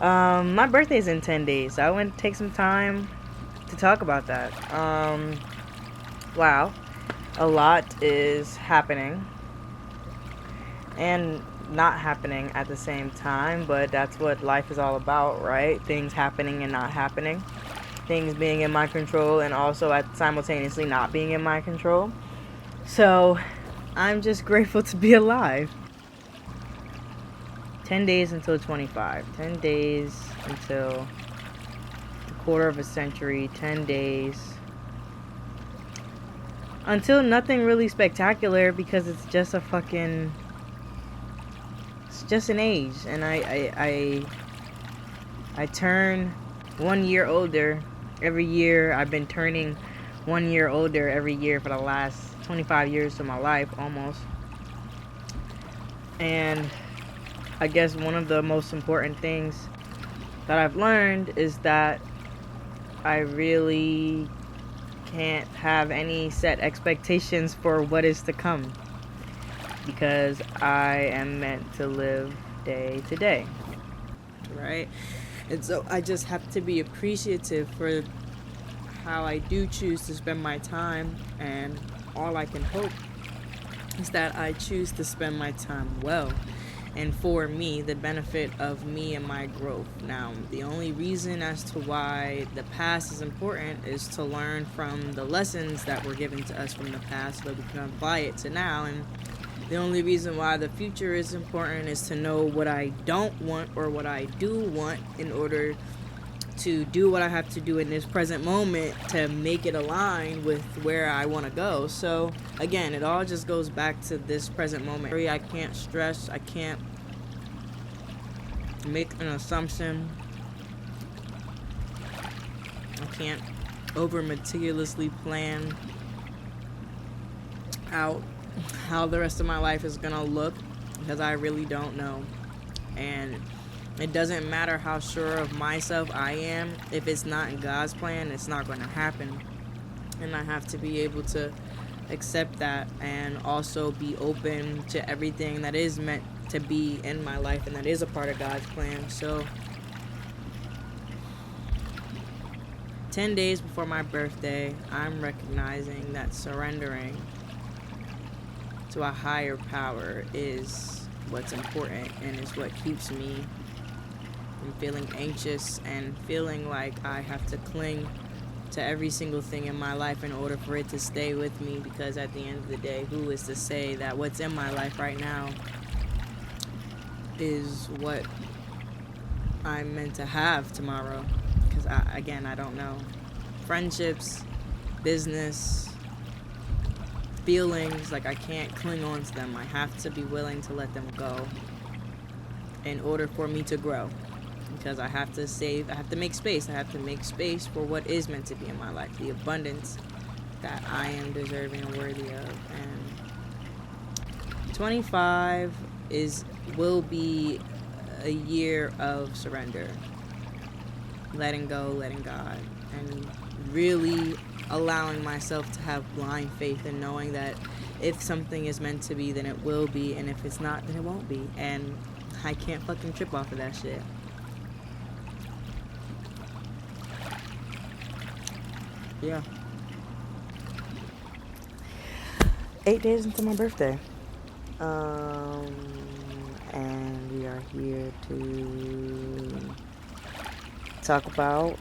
My birthday's in 10 days, so I want to take some time to talk about that. Wow, a lot is happening and not happening at the same time, but that's what life is all about, right? Things happening and not happening. Things being in my control and also simultaneously not being in my control. So, I'm just grateful to be alive. 10 days until 25. 10 days until a quarter of a century. 10 days until nothing really spectacular, because it's just a fucking, it's just an age. And I turn 1 year older every year. I've been turning 1 year older every year for the last 25 years of my life, almost. And I guess one of the most important things that I've learned is that I really can't have any set expectations for what is to come, because I am meant to live day to day, right? And so I just have to be appreciative for how I do choose to spend my time, and all I can hope is that I choose to spend my time well and for me, the benefit of me and my growth. Now, the only reason as to why the past is important is to learn from the lessons that were given to us from the past so that we can apply it to now. And the only reason why the future is important is to know what I don't want or what I do want in order to do what I have to do in this present moment to make it align with where I want to go. So again, it all just goes back to this present moment. I can't stress, I can't make an assumption, I can't over meticulously plan out how the rest of my life is gonna look, because I really don't know. And it doesn't matter how sure of myself I am. If it's not in God's plan, it's not going to happen. And I have to be able to accept that, and also be open to everything that is meant to be in my life and that is a part of God's plan. So 10 days before my birthday, I'm recognizing that surrendering to a higher power is what's important, and is what keeps me from feeling anxious and feeling like I have to cling to every single thing in my life in order for it to stay with me. Because at the end of the day, who is to say that what's in my life right now is what I'm meant to have tomorrow? Because I don't know. Friendships, business, feelings, like I can't cling on to them. I have to be willing to let them go in order for me to grow. Because I have to save, I have to make space. I have to make space for what is meant to be in my life, the abundance that I am deserving and worthy of. And 25 will be a year of surrender, letting go, letting God, and really allowing myself to have blind faith and knowing that if something is meant to be, then it will be, and if it's not, then it won't be. And I can't fucking trip off of that shit. Yeah. 8 days until my birthday. And we are here to talk about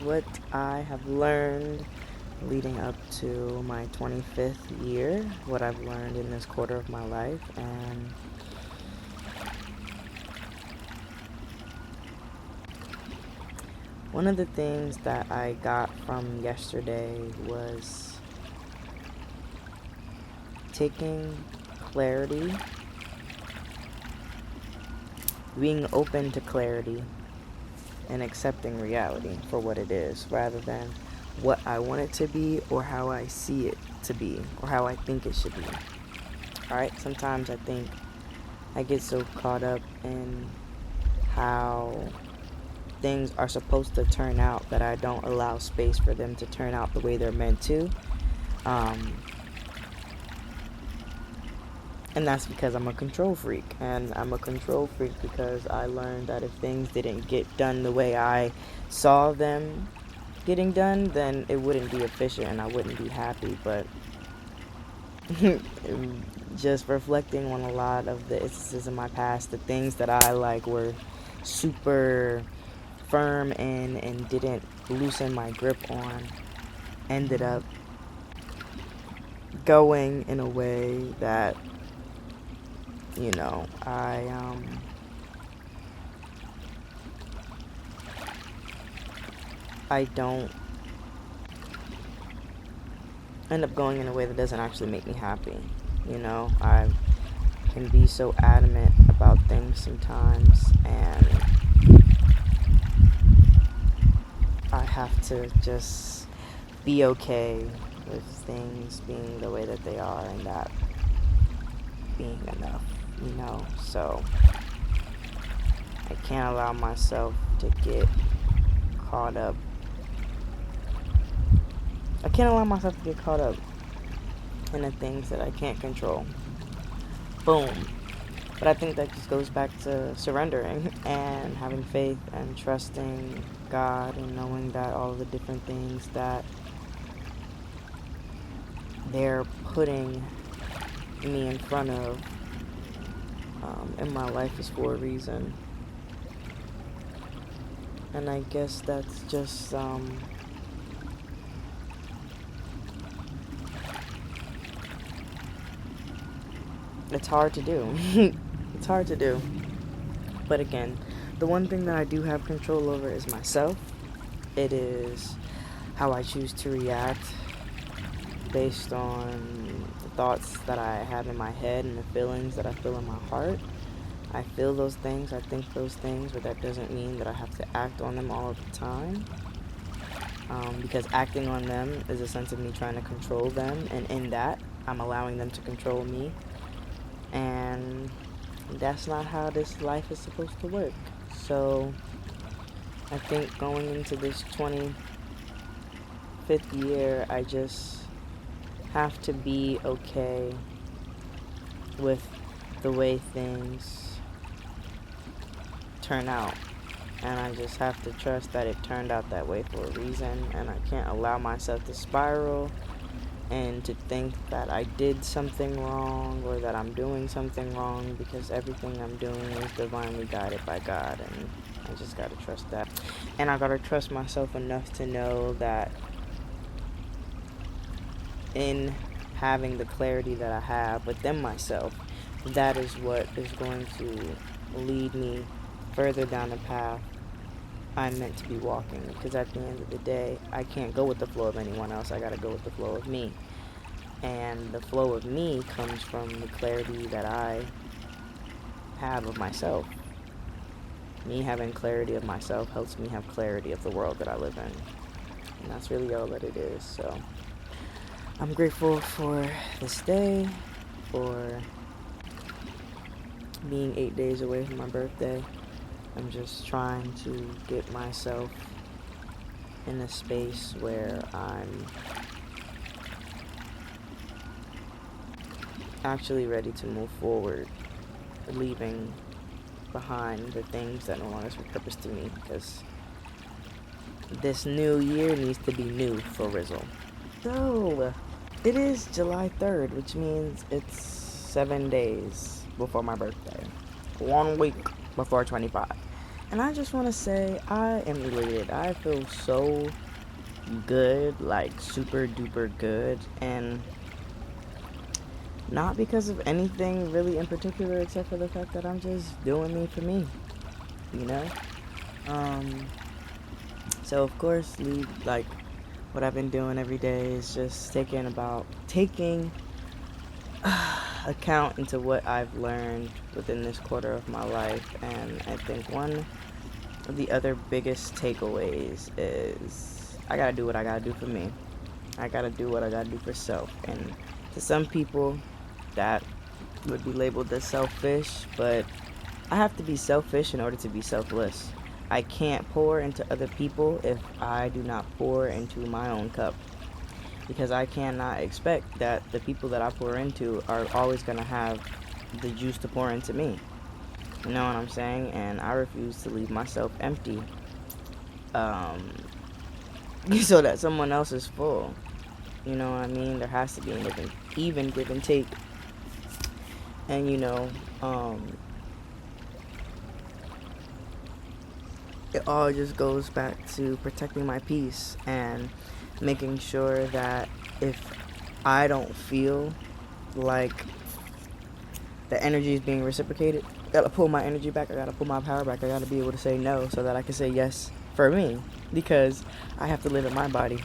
what I have learned leading up to my 25th year, what I've learned in this quarter of my life, and one of the things that I got from yesterday was taking clarity, being open to clarity, and accepting reality for what it is, rather than what I want it to be or how I see it to be or how I think it should be. Alright, sometimes I think I get so caught up in how things are supposed to turn out that I don't allow space for them to turn out the way they're meant to. And that's because I'm a control freak. And I'm a control freak because I learned that if things didn't get done the way I saw them getting done, then it wouldn't be efficient and I wouldn't be happy. But just reflecting on a lot of the instances in my past, the things that I like were super firm in and didn't loosen my grip on, ended up going in a way that, you know, I don't end up going in a way that doesn't actually make me happy. You know, I can be so adamant about things sometimes, and I have to just be okay with things being the way that they are and that being enough, you know. So I can't allow myself to get caught up. I can't allow myself to get caught up in the things that I can't control. Boom. But I think that just goes back to surrendering and having faith and trusting God and knowing that all of the different things that they're putting me in front of in my life is for a reason. And I guess that's just it's hard to do. It's hard to do. But again, the one thing that I do have control over is myself. It is how I choose to react based on the thoughts that I have in my head and the feelings that I feel in my heart. I feel those things, I think those things, but that doesn't mean that I have to act on them all of the time. Because acting on them is a sense of me trying to control them, and in that, I'm allowing them to control me. And that's not how this life is supposed to work. So I think going into this 25th year, I just have to be okay with the way things turn out. And I just have to trust that it turned out that way for a reason. And I can't allow myself to spiral and to think that I did something wrong or that I'm doing something wrong, because everything I'm doing is divinely guided by God, and I just gotta trust that. And I gotta trust myself enough to know that in having the clarity that I have within myself, that is what is going to lead me further down the path I'm meant to be walking. Because at the end of the day, I can't go with the flow of anyone else. I gotta go with the flow of me. And the flow of me comes from the clarity that I have of myself. Me having clarity of myself helps me have clarity of the world that I live in. And that's really all that it is. So I'm grateful for this day, for being 8 days away from my birthday. I'm just trying to get myself in a space where I'm actually ready to move forward, leaving behind the things that no longer serve purpose to me, because this new year needs to be new for Rizzle. So, it is July 3rd, which means it's 7 days before my birthday. 1 week before 25. And I just want to say, I am elated. I feel so good, like super duper good. And not because of anything really in particular, except for the fact that I'm just doing me for me, you know? So of course, like, what I've been doing every day is just taking account into what I've learned within this quarter of my life. And I think one of the other biggest takeaways is I gotta do what I gotta do for me. I gotta do what I gotta do for self. And to some people, that would be labeled as selfish, but I have to be selfish in order to be selfless. I can't pour into other people if I do not pour into my own cup, because I cannot expect that the people that I pour into are always going to have the juice to pour into me. You know what I'm saying? And I refuse to leave myself empty, um, so that someone else is full. You know what I mean? There has to be an even give and take. And it all just goes back to protecting my peace and making sure that if I don't feel like the energy is being reciprocated, I gotta pull my energy back, I gotta pull my power back, I gotta be able to say no so that I can say yes for me, because I have to live in my body.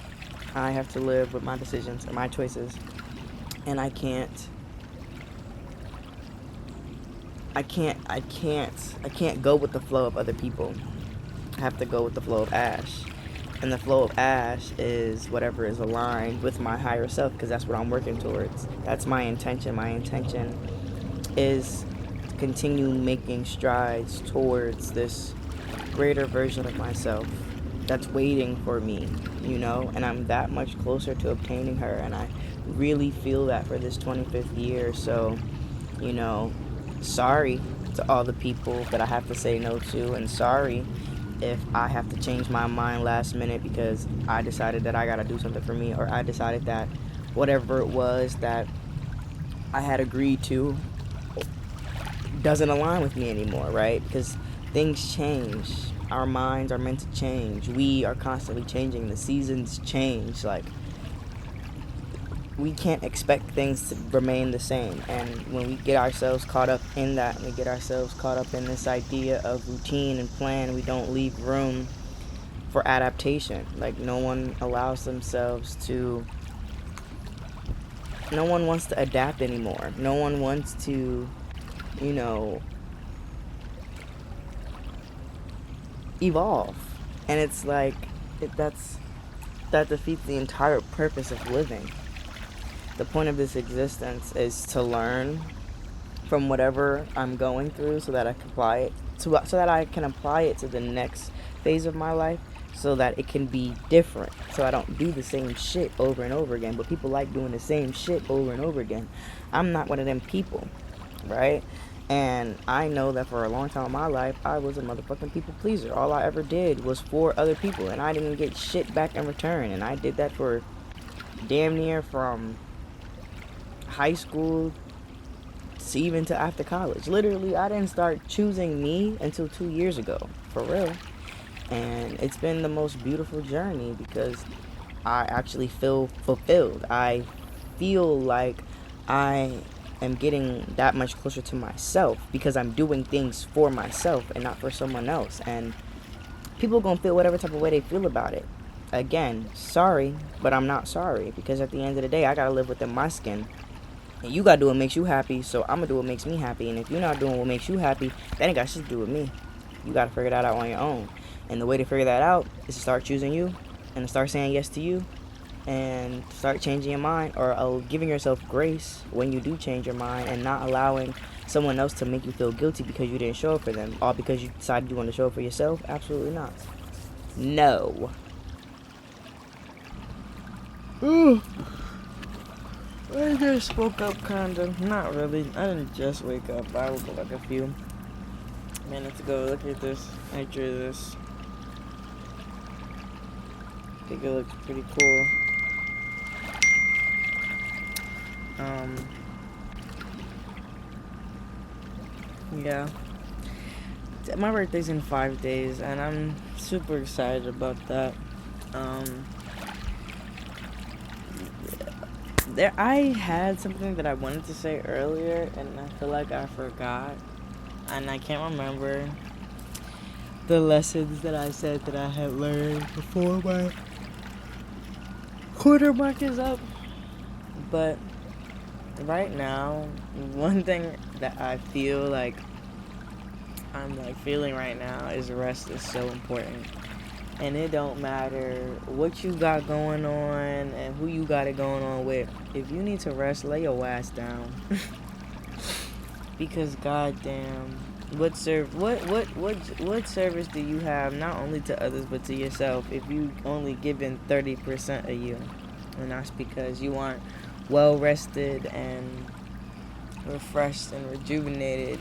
I have to live with my decisions and my choices, and I can't go with the flow of other people. I have to go with the flow of Ash. And the flow of Ash is whatever is aligned with my higher self, because that's what I'm working towards. That's my intention. My intention is to continue making strides towards this greater version of myself that's waiting for me, and I'm that much closer to obtaining her, and I really feel that for this 25th year. So, sorry to all the people that I have to say no to, and sorry if I have to change my mind last minute because I decided that I gotta do something for me, or I decided that whatever it was that I had agreed to doesn't align with me anymore, right? Because things change. Our minds are meant to change. We are constantly changing. The seasons change. Like, we can't expect things to remain the same. And when we get ourselves caught up in that, and we get ourselves caught up in this idea of routine and plan, we don't leave room for adaptation. Like, no one wants to adapt anymore. No one wants to, evolve. And it's like, that defeats the entire purpose of living. The point of this existence is to learn from whatever I'm going through so that I can apply it to the next phase of my life, so that it can be different, so I don't do the same shit over and over again. But people like doing the same shit over and over again. I'm not one of them people, right? And I know that for a long time in my life, I was a motherfucking people pleaser. All I ever did was for other people, and I didn't get shit back in return. And I did that for damn near from high school to even to after college. Literally, I didn't start choosing me until 2 years ago, for real. And it's been the most beautiful journey because I actually feel fulfilled. I feel like I am getting that much closer to myself because I'm doing things for myself and not for someone else. And people gonna feel whatever type of way they feel about it. Again, sorry, but I'm not sorry, because at the end of the day, I gotta live within my skin. And you gotta do what makes you happy, so I'm gonna do what makes me happy. And if you're not doing what makes you happy, that ain't got shit to do with me. You gotta figure that out on your own. And the way to figure that out is to start choosing you, and to start saying yes to you, and start changing your mind, or giving yourself grace when you do change your mind, and not allowing someone else to make you feel guilty because you didn't show up for them, all because you decided you want to show up for yourself. Absolutely not. No. I just woke up, kinda. Not really. I didn't just wake up. I woke up like a few minutes ago. Look at this. Picture of this. I think it looks pretty cool. Yeah. My birthday's in 5 days, and I'm super excited about that. I had something that I wanted to say earlier, and I feel like I forgot, and I can't remember the lessons that I said that I had learned before my quarter mark is up. But right now, one thing that I feel like I'm feeling right now is rest is so important. And it don't matter what you got going on and who you got it going on with. If you need to rest, lay your ass down. Because goddamn, what service do you have, not only to others but to yourself, if you only giving 30% of you? And that's because you aren't well rested and refreshed and rejuvenated.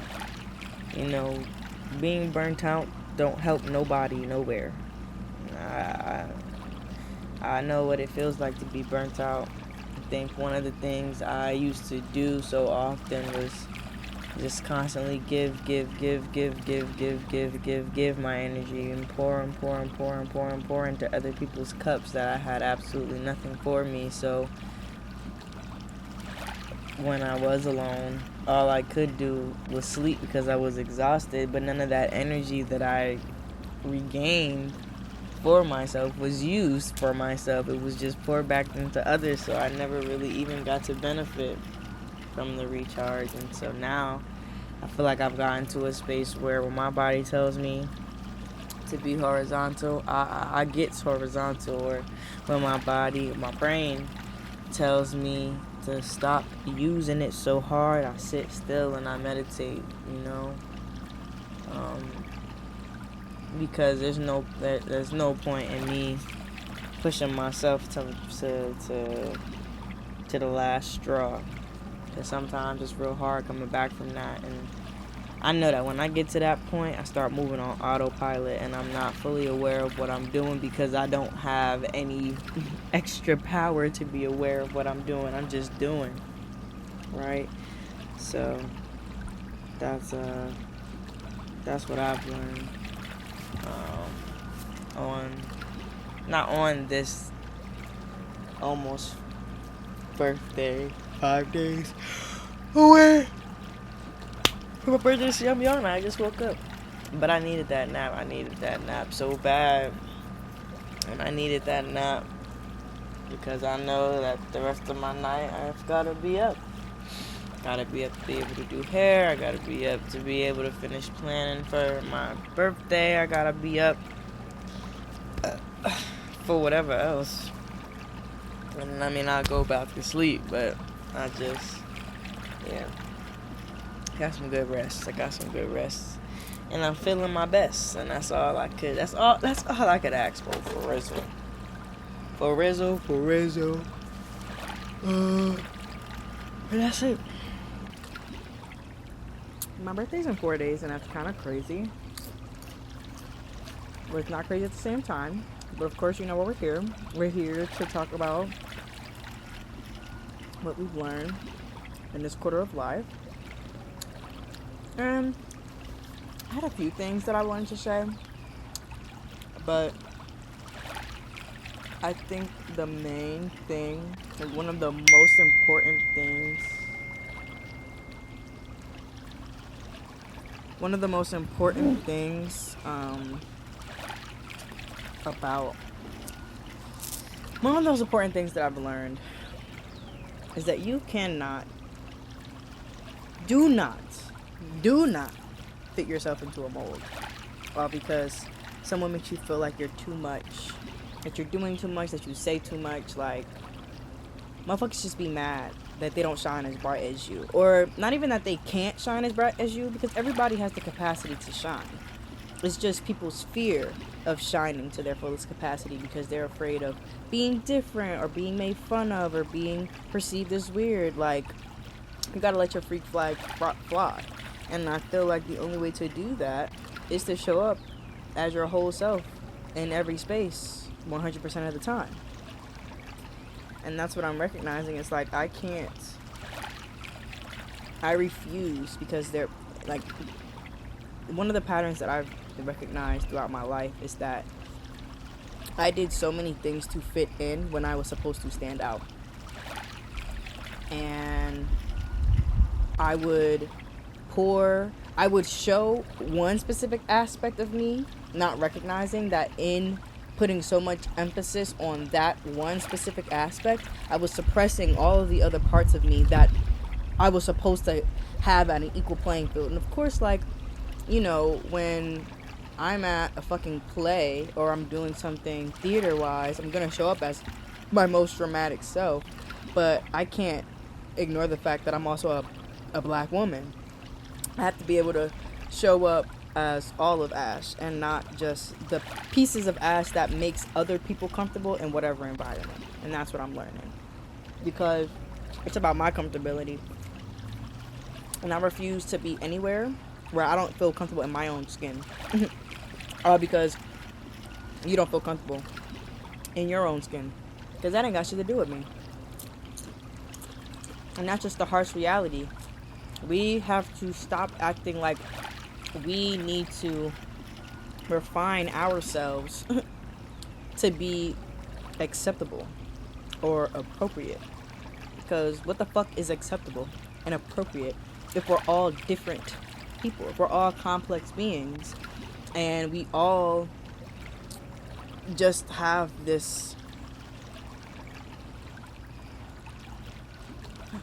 You know, being burnt out don't help nobody nowhere. I, I know what it feels like to be burnt out. I think one of the things I used to do so often was just constantly give my energy and pour into other people's cups that I had absolutely nothing for me. So when I was alone, all I could do was sleep because I was exhausted, but none of that energy that I regained for myself was used for myself. It was just poured back into others, so I never really even got to benefit from the recharge. And so now I feel like I've gotten to a space where when my body tells me to be horizontal, I get horizontal, or when my brain tells me to stop using it so hard, I sit still and I meditate, you know, because there's no point in me pushing myself to the last straw, because sometimes it's real hard coming back from that. And I know that when I get to that point, I start moving on autopilot and I'm not fully aware of what I'm doing because I don't have any extra power to be aware of what I'm doing. I'm just doing, right? So that's what I've learned not on this almost birthday, 5 days away from my birthday. See, I'm young. I just woke up, but I needed that nap. I needed that nap so bad, and I needed that nap because I know that the rest of my night I've gotta be up. Gotta be up to be able to do hair. I gotta be up to be able to finish planning for my birthday. I gotta be up for whatever else. And I mean, I'll go back to sleep, but I just, yeah. Got some good rest. I got some good rest. And I'm feeling my best. And that's all I could. That's all I could ask for Rizzo. For Rizzo. And that's it. My birthday's in 4 days, and that's kind of crazy. But it's not crazy at the same time. But of course, you know why we're here. We're here to talk about what we've learned in this quarter of life. And I had a few things that I wanted to say, but I think the main thing, like one of the most important things about one of those important things that I've learned is that you do not fit yourself into a mold, because someone makes you feel like you're too much, that you're doing too much, that you say too much. Like, motherfuckers just be mad that they don't shine as bright as you, or not even that they can't shine as bright as you, because everybody has the capacity to shine. It's just people's fear of shining to their fullest capacity because they're afraid of being different or being made fun of or being perceived as weird. Like, you gotta let your freak flag fly. And I feel like the only way to do that is to show up as your whole self in every space 100% of the time. And that's what I'm recognizing. It's like, I refuse, because they're like, one of the patterns that I've recognized throughout my life is that I did so many things to fit in when I was supposed to stand out. And I would show one specific aspect of me, not recognizing that in putting so much emphasis on that one specific aspect, I was suppressing all of the other parts of me that I was supposed to have at an equal playing field. And of course, like, you know, when I'm at a fucking play or I'm doing something theater-wise, I'm gonna show up as my most dramatic self, but I can't ignore the fact that I'm also a black woman. I have to be able to show up as all of Ash and not just the pieces of Ash that makes other people comfortable in whatever environment. And that's what I'm learning, because it's about my comfortability. And I refuse to be anywhere where I don't feel comfortable in my own skin. Because you don't feel comfortable in your own skin. Because that ain't got shit to do with me. And that's just the harsh reality. We have to stop acting like we need to refine ourselves to be acceptable or appropriate. Because what the fuck is acceptable and appropriate if we're all different people, if we're all complex beings, and we all just have this.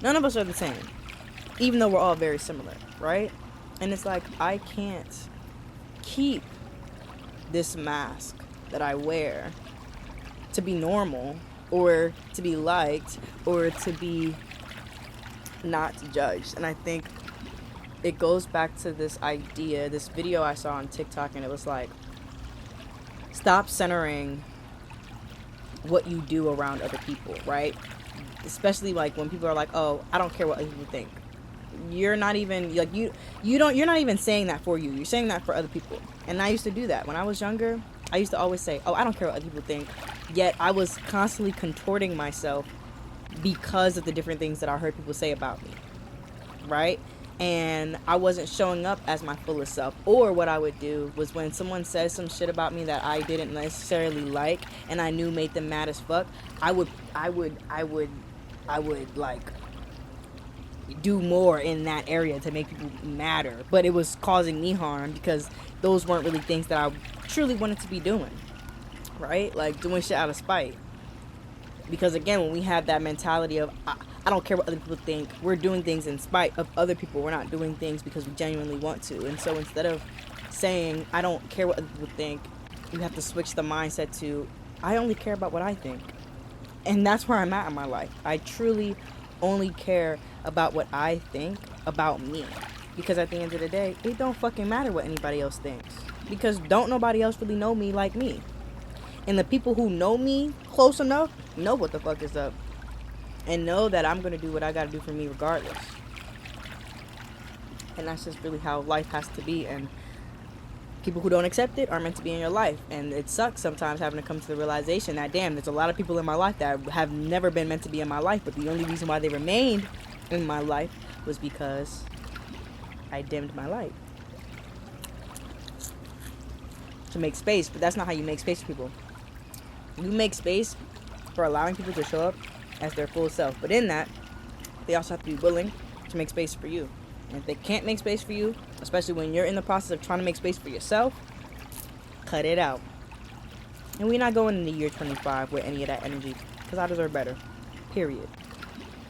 None of us are the same, even though we're all very similar, right? And it's like, I can't keep this mask that I wear to be normal or to be liked or to be not judged. And I think it goes back to this idea, this video I saw on TikTok, and it was like, stop centering what you do around other people, right? Especially like when people are like, oh, I don't care what other people think. You're not even like you're not even saying that for you. You're saying that for other people. And I used to do that when I was younger. I used to always say, oh, I don't care what other people think. Yet I was constantly contorting myself because of the different things that I heard people say about me, right? And I wasn't showing up as my fullest self. Or what I would do was when someone says some shit about me that I didn't necessarily like and I knew made them mad as fuck, I would like do more in that area to make people madder. But it was causing me harm because those weren't really things that I truly wanted to be doing, right? Like doing shit out of spite. Because again, when we have that mentality of I don't care what other people think, we're doing things in spite of other people. We're not doing things because we genuinely want to. And so instead of saying I don't care what other people think, you have to switch the mindset to I only care about what I think. And that's where I'm at in my life. I truly only care about what I think about me. Because at the end of the day, it don't fucking matter what anybody else thinks. Because don't nobody else really know me like me. And the people who know me close enough know what the fuck is up. And know that I'm going to do what I got to do for me regardless. And that's just really how life has to be. And people who don't accept it are meant to be in your life. And it sucks sometimes having to come to the realization that, damn, there's a lot of people in my life that have never been meant to be in my life. But the only reason why they remained in my life was because I dimmed my light. To make space. But that's not how you make space for people. You make space for allowing people to show up as their full self. But in that, they also have to be willing to make space for you. And if they can't make space for you, especially when you're in the process of trying to make space for yourself, cut it out. And we're not going into year 25 with any of that energy, because I deserve better. Period.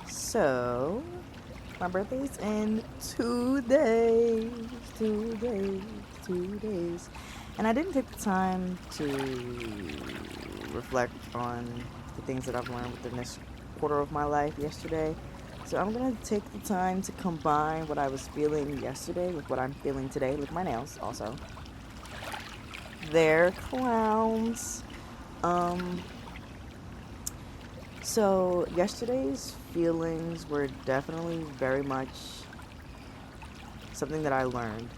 So, my birthday's in 2 days. 2 days. 2 days. And I didn't take the time to reflect on the things that I've learned within this quarter of my life yesterday. So I'm going to take the time to combine what I was feeling yesterday with what I'm feeling today with my nails also. They're clowns. So yesterday's feelings were definitely very much something that I learned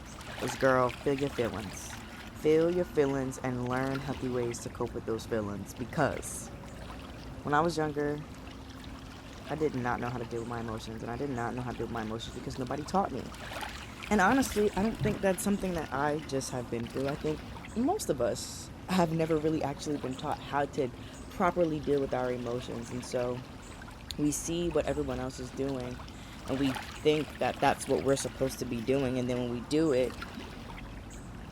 is, girl, feel your feelings. Feel your feelings and learn healthy ways to cope with those feelings. Because when I was younger, I did not know how to deal with my emotions. And I did not know how to deal with my emotions because nobody taught me. And honestly, I don't think that's something that I just have been through. I think most of us have never really actually been taught how to properly deal with our emotions. And so we see what everyone else is doing and we think that that's what we're supposed to be doing. And then when we do it,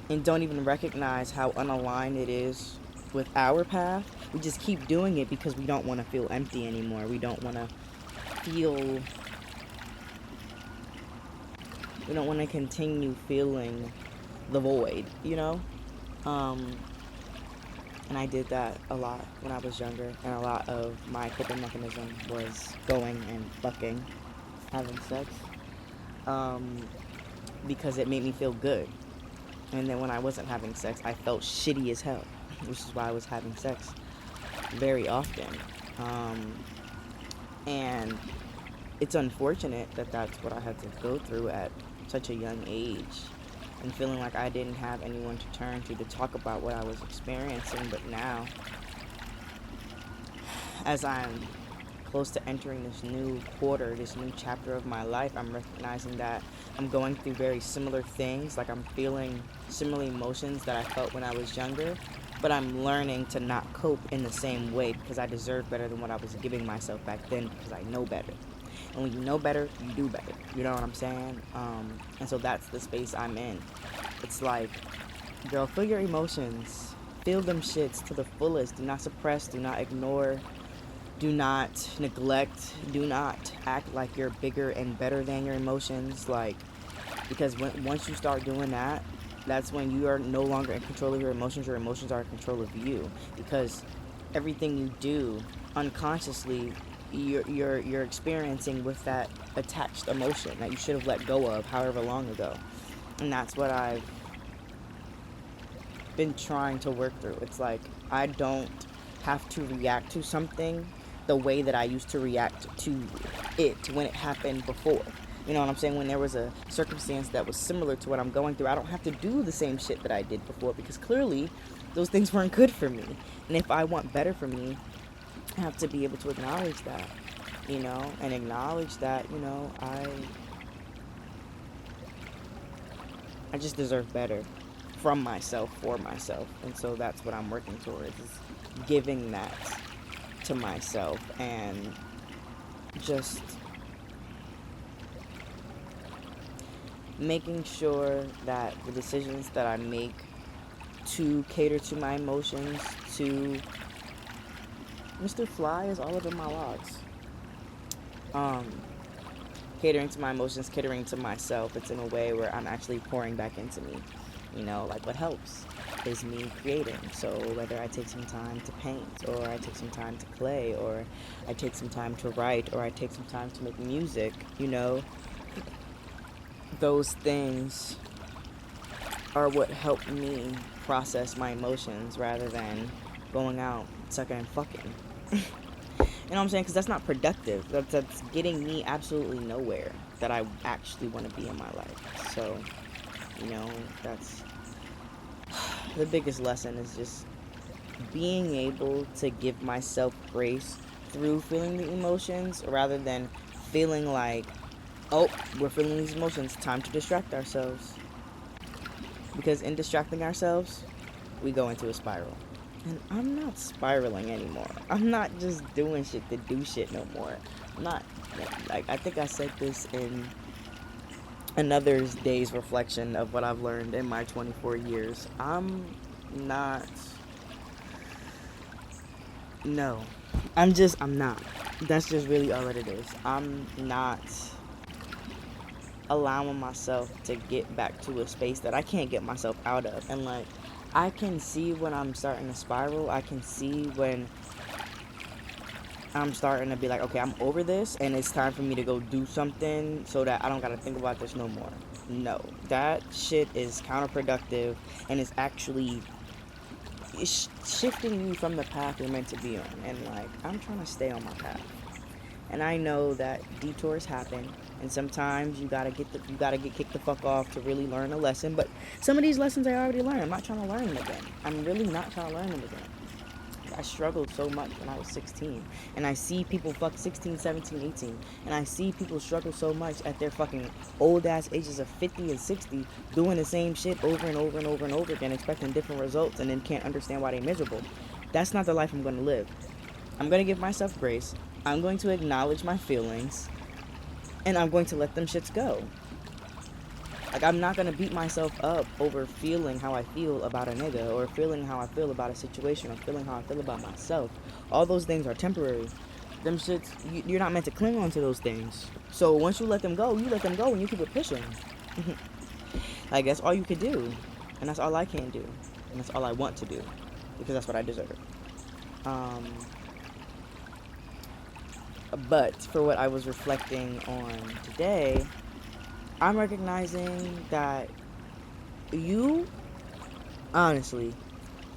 and don't even recognize how unaligned it is with our path, we just keep doing it because we don't want to feel empty anymore. We don't want to continue feeling the void, you know? And I did that a lot when I was younger, and a lot of my coping mechanism was going and fucking, having sex, because it made me feel good. And then when I wasn't having sex, I felt shitty as hell, which is why I was having sex very often. And it's unfortunate that that's what I had to go through at such a young age, and feeling like I didn't have anyone to turn to talk about what I was experiencing. But now, as I'm close to entering this new quarter, this new chapter of my life, I'm recognizing that I'm going through very similar things. Like, I'm feeling similar emotions that I felt when I was younger, but I'm learning to not cope in the same way, because I deserve better than what I was giving myself back then, because I know better. And when you know better, you do better. You know what I'm saying? And so that's the space I'm in. It's like, girl, feel your emotions. Feel them shits to the fullest. Do not suppress. Do not ignore. Do not neglect. Do not act like you're bigger and better than your emotions. Like, because once you start doing that, that's when you are no longer in control of your emotions. Your emotions are in control of you. Because everything you do unconsciously, you're experiencing with that attached emotion that you should have let go of however long ago. And that's what I've been trying to work through. It's like, I don't have to react to something the way that I used to react to it when it happened before. You know what I'm saying? When there was a circumstance that was similar to what I'm going through, I don't have to do the same shit that I did before, because clearly those things weren't good for me. And if I want better for me, I have to be able to acknowledge that, and acknowledge that, I just deserve better from myself, for myself. And so that's what I'm working towards, is giving that to myself, and just making sure that the decisions that I make to cater to my emotions, to Mr. Fly is all over my logs. Catering to my emotions, catering to myself, it's in a way where I'm actually pouring back into me. Like, what helps is me creating. So whether I take some time to paint, or I take some time to play, or I take some time to write, or I take some time to make music, those things are what help me process my emotions, rather than going out, sucking and fucking. You know what I'm saying? Because that's not productive. That's getting me absolutely nowhere that I actually want to be in my life. So, that's the biggest lesson, is just being able to give myself grace through feeling the emotions, rather than feeling like, oh, we're feeling these emotions, time to distract ourselves. Because in distracting ourselves, we go into a spiral. And I'm not spiraling anymore. I'm not just doing shit to do shit no more. I'm not, like, I think I said this in another day's reflection of what I've learned in my 24 years. I'm not, no. I'm not. That's just really all that it is. I'm not allowing myself to get back to a space that I can't get myself out of. And, like, I can see when I'm starting to spiral. I can see when I'm starting to be like, okay, I'm over this, and it's time for me to go do something so that I don't gotta think about this no more. No, that shit is counterproductive, and it's actually shifting you from the path you're meant to be on. And, like, I'm trying to stay on my path. And I know that detours happen, and sometimes you gotta get kicked the fuck off to really learn a lesson. But some of these lessons I already learned. I'm not trying to learn them again. I'm really not trying to learn them again. I struggled so much when I was 16, and I see people fuck 16, 17, 18, and I see people struggle so much at their fucking old ass ages of 50 and 60, doing the same shit over and over and over and over again, expecting different results, and then can't understand why they're miserable. That's not the life I'm going to live. I'm going to give myself grace. I'm going to acknowledge my feelings, and I'm going to let them shits go. Like, I'm not going to beat myself up over feeling how I feel about a nigga, or feeling how I feel about a situation, or feeling how I feel about myself. All those things are temporary. Them shits, you're not meant to cling on to those things. So once you let them go, and you keep it pushing. Like, that's all you can do. And that's all I can do. And that's all I want to do. Because that's what I deserve. But for what I was reflecting on today, I'm recognizing that you, honestly,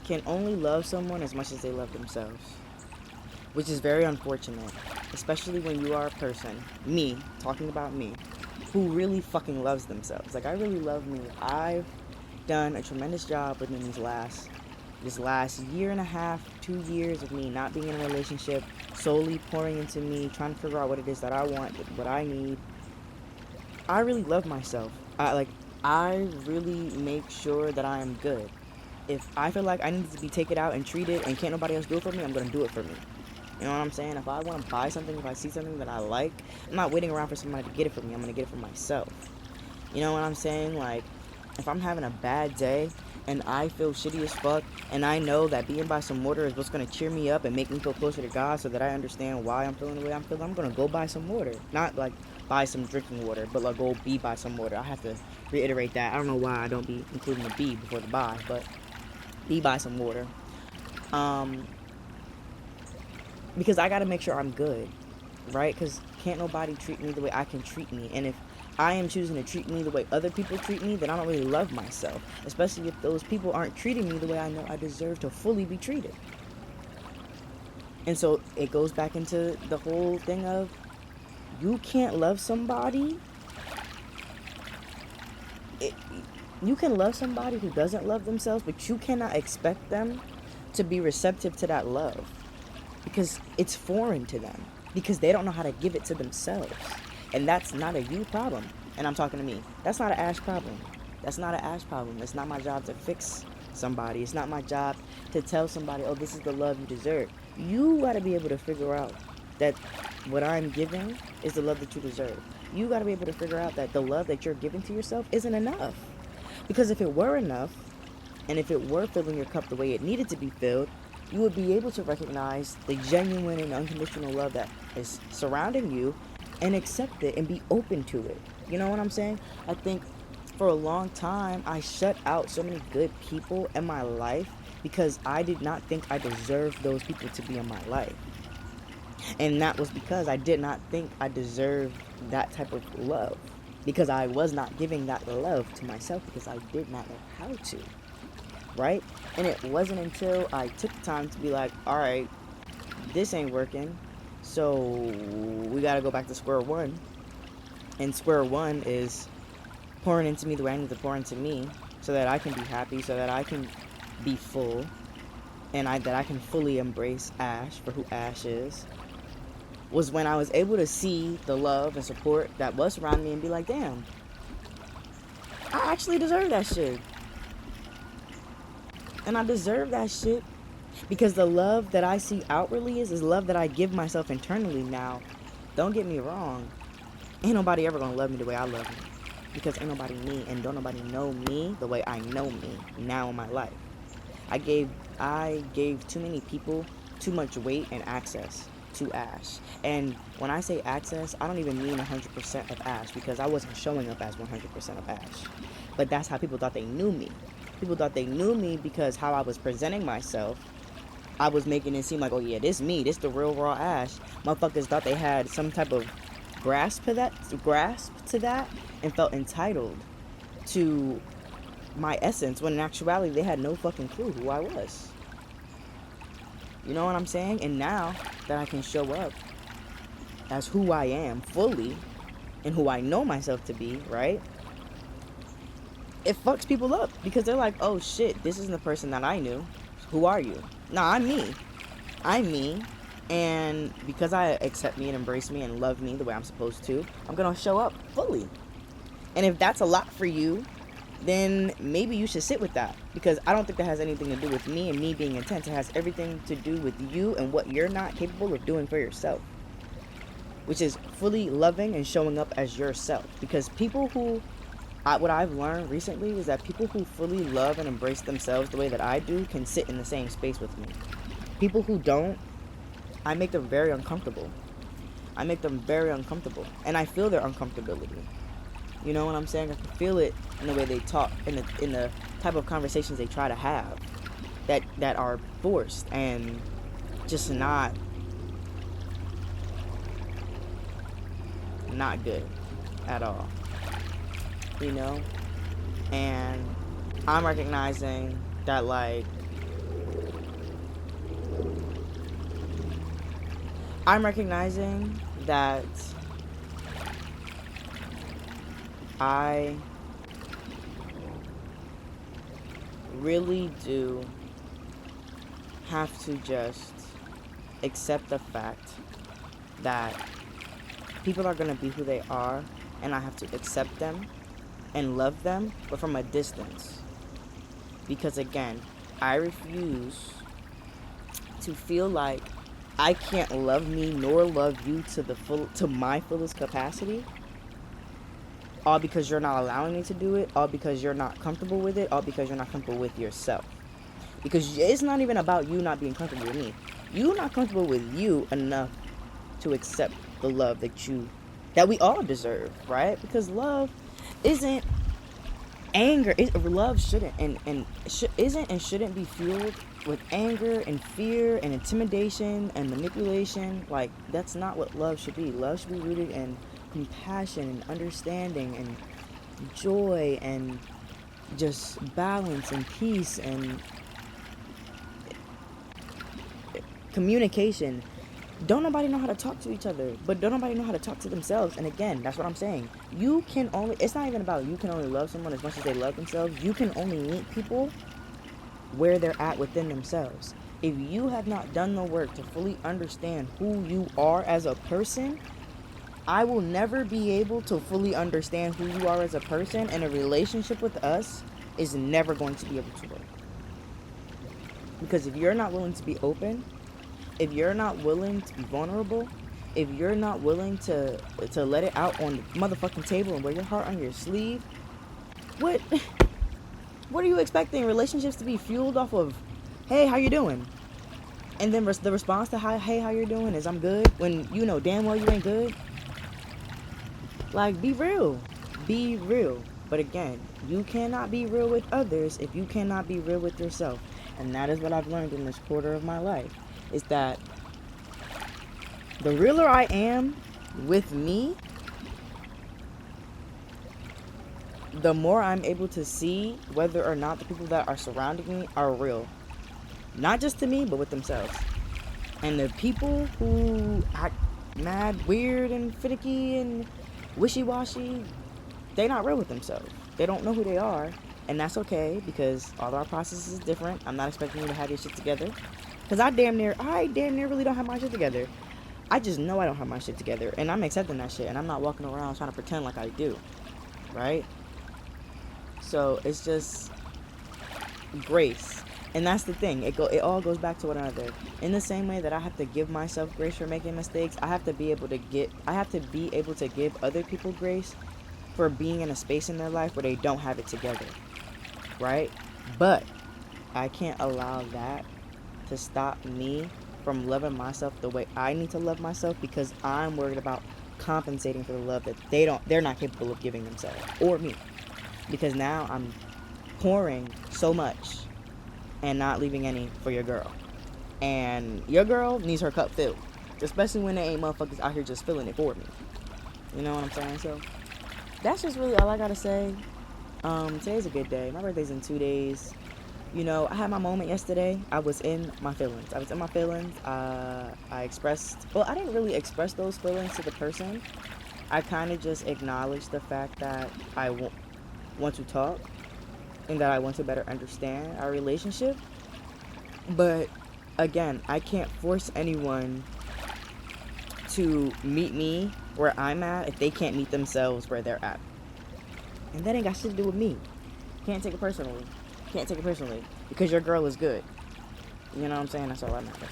can only love someone as much as they love themselves. which is very unfortunate, especially when you are a person, me, talking about me, who really fucking loves themselves. Like, I really love me. I've done a tremendous job within this last year and a half, 2 years of me not being in a relationship, solely pouring into me, trying to figure out what it is that I want, what I need. I really love myself. I really make sure that I am good. If I feel like I need to be taken out and treated and can't nobody else do it for me, I'm gonna do it for me. You know what I'm saying? If I want to buy something, if I see something that I like, I'm not waiting around for somebody to get it for me. I'm gonna get it for myself. You know what I'm saying? Like, if I'm having a bad day and I feel shitty as fuck, and I know that being by some water is what's gonna cheer me up and make me feel closer to God, so that I understand why I'm feeling the way I'm feeling, I'm gonna go buy some water. Not like buy some drinking water, but like go be by some water. I have to reiterate that. I don't know why I don't be including the be before the buy, but be by some water. Because I gotta make sure I'm good, right? Because can't nobody treat me the way I can treat me. And if I am choosing to treat me the way other people treat me, then I don't really love myself. Especially if those people aren't treating me the way I know I deserve to fully be treated. And so it goes back into the whole thing of, you can't love somebody. You can love somebody who doesn't love themselves, but you cannot expect them to be receptive to that love. Because it's foreign to them. Because they don't know how to give it to themselves. And that's not a you problem. And I'm talking to me. That's not an Ash problem. That's not an Ash problem. It's not my job to fix somebody. It's not my job to tell somebody, oh, this is the love you deserve. You got to be able to figure out that what I'm giving is the love that you deserve. You got to be able to figure out that the love that you're giving to yourself isn't enough. Because if it were enough, and if it were filling your cup the way it needed to be filled, you would be able to recognize the genuine and unconditional love that is surrounding you and accept it and be open to it. You know what I'm saying? I think for a long time, I shut out so many good people in my life because I did not think I deserved those people to be in my life. And that was because I did not think I deserved that type of love. Because I was not giving that love to myself because I did not know how to. Right? And it wasn't until I took the time to be like, alright, this ain't working, so we gotta go back to square one. And square one is pouring into me the way I need to pour into me, so that I can be happy, so that I can be full, and that I can fully embrace Ash for who Ash is, was when I was able to see the love and support that was surrounding me and be like, damn, I actually deserve that shit. And I deserve that shit because the love that I see outwardly is love that I give myself internally now. Don't get me wrong. Ain't nobody ever gonna love me the way I love me. Because ain't nobody me and don't nobody know me the way I know me now in my life. I gave too many people too much weight and access to Ash. And when I say access, I don't even mean 100% of Ash because I wasn't showing up as 100% of Ash. But that's how people thought they knew me. People thought they knew me because how I was presenting myself, I was making it seem like, oh yeah, this me, this the real raw Ash. Motherfuckers thought they had some type of grasp to that, and felt entitled to my essence, when in actuality they had no fucking clue who I was. You know what I'm saying? And now that I can show up as who I am fully and who I know myself to be, right? It fucks people up because they're like, oh shit, this isn't the person that I knew. Who are you? Nah, I'm me. I'm me. And because I accept me and embrace me and love me the way I'm supposed to, I'm gonna show up fully. And if that's a lot for you, then maybe you should sit with that. Because I don't think that has anything to do with me and me being intense. It has everything to do with you and what you're not capable of doing for yourself. Which is fully loving and showing up as yourself. Because people who... what I've learned recently is that people who fully love and embrace themselves the way that I do can sit in the same space with me. People who don't, I make them very uncomfortable. I make them very uncomfortable. And I feel their uncomfortability. You know what I'm saying? I can feel it in the way they talk, in the type of conversations they try to have that are forced and just not good at all. You know? And I'm recognizing that, like, I'm recognizing that I really do have to just accept the fact that people are going to be who they are, and I have to accept them and love them, but from a distance. Because again, I refuse to feel like I can't love me nor love you to my fullest capacity, all because you're not allowing me to do it, all because you're not comfortable with it, all because you're not comfortable with yourself. Because it's not even about you not being comfortable with me. You're not comfortable with you enough to accept the love that we all deserve, right? Because love isn't anger. Love shouldn't isn't and shouldn't be fueled with anger and fear and intimidation and manipulation. Like, that's not what love should be. Love should be rooted in compassion and understanding and joy and just balance and peace and communication. Don't nobody know how to talk to each other, but don't nobody know how to talk to themselves. And again, that's what I'm saying. It's not even about you can only love someone as much as they love themselves. You can only meet people where they're at within themselves. If you have not done the work to fully understand who you are as a person, I will never be able to fully understand who you are as a person, and a relationship with us is never going to be able to work. Because if you're not willing to be open, if you're not willing to be vulnerable, if you're not willing to let it out on the motherfucking table and wear your heart on your sleeve, what are you expecting relationships to be fueled off of? Hey, how you doing? And then the response to hey, how you doing is I'm good, when you know damn well you ain't good. Like, be real. Be real. But again, you cannot be real with others if you cannot be real with yourself. And that is what I've learned in this quarter of my life, is that the realer I am with me, the more I'm able to see whether or not the people that are surrounding me are real. Not just to me, but with themselves. And the people who act mad, weird, and finicky, and wishy-washy, they're not real with themselves. They don't know who they are. And that's okay, because all our processes is different. I'm not expecting you to have your shit together. Because I damn near really don't have my shit together. I just know I don't have my shit together. And I'm accepting that shit. And I'm not walking around trying to pretend like I do. Right? So it's just grace. And that's the thing. It all goes back to one another. In the same way that I have to give myself grace for making mistakes, I have to be able to give other people grace for being in a space in their life where they don't have it together. Right? But I can't allow that to stop me from loving myself the way I need to love myself, because I'm worried about compensating for the love that they're not capable of giving themselves or me. Because now I'm pouring so much and not leaving any for your girl. And your girl needs her cup filled. Especially when there ain't motherfuckers out here just filling it for me. You know what I'm saying? So that's just really all I gotta say. Today's a good day. My birthday's in 2 days. You know, I had my moment yesterday. I was in my feelings. I didn't really express those feelings to the person. I kind of just acknowledged the fact that I want to talk and that I want to better understand our relationship. But again, I can't force anyone to meet me where I'm at if they can't meet themselves where they're at. And that ain't got shit to do with me. Can't take it personally. Because your girl is good. You know what I'm saying? That's all that matters.